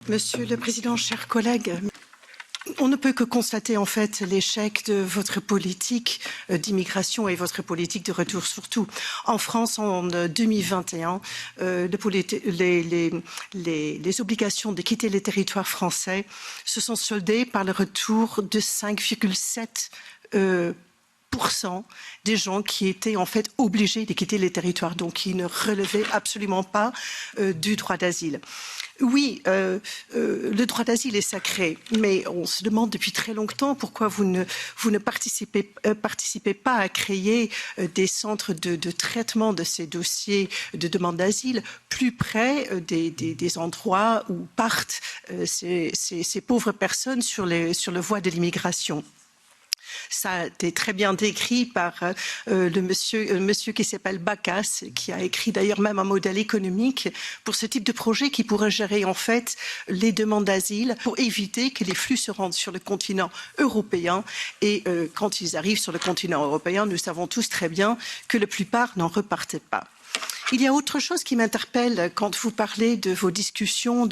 Monsieur le Président, chers collègues, on ne peut que constater en fait l'échec de votre politique d'immigration et votre politique de retour surtout. En France, en 2021, les obligations de quitter les territoires français se sont soldées par le retour de 5,7 des gens qui étaient en fait obligés de quitter les territoires, donc qui ne relevaient absolument pas du droit d'asile. Oui, le droit d'asile est sacré, mais on se demande depuis très longtemps pourquoi vous ne participez pas à créer des centres de traitement de ces dossiers de demande d'asile plus près des endroits où partent ces pauvres personnes sur le voie de l'immigration. Ça a été très bien décrit par le monsieur qui s'appelle Bacas, qui a écrit d'ailleurs même un modèle économique pour ce type de projet qui pourrait gérer en fait les demandes d'asile pour éviter que les flux se rendent sur le continent européen. Et quand ils arrivent sur le continent européen, nous savons tous très bien que la plupart n'en repartent pas. Il y a autre chose qui m'interpelle quand vous parlez de vos discussions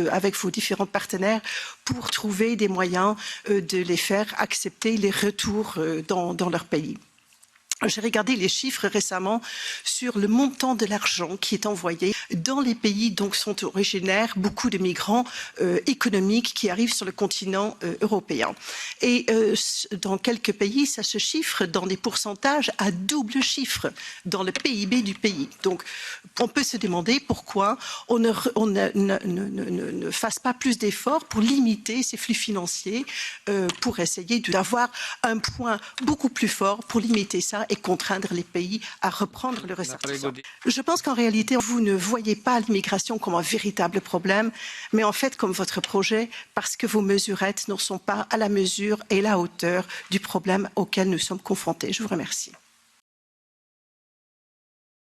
avec vos différents partenaires pour trouver des moyens de les faire accepter les retours dans leur pays. J'ai regardé les chiffres récemment sur le montant de l'argent qui est envoyé dans les pays dont sont originaires beaucoup de migrants économiques qui arrivent sur le continent européen. Et dans quelques pays, ça se chiffre dans des pourcentages à double chiffre dans le PIB du pays. Donc, on peut se demander pourquoi on ne fasse pas plus d'efforts pour limiter ces flux financiers, pour essayer d'avoir un point beaucoup plus fort pour limiter ça et contraindre les pays à reprendre le ressortissant. Je pense qu'en réalité, vous ne voyez pas l'immigration comme un véritable problème, mais en fait comme votre projet, parce que vos mesurettes ne sont pas à la mesure et la hauteur du problème auquel nous sommes confrontés. Je vous remercie.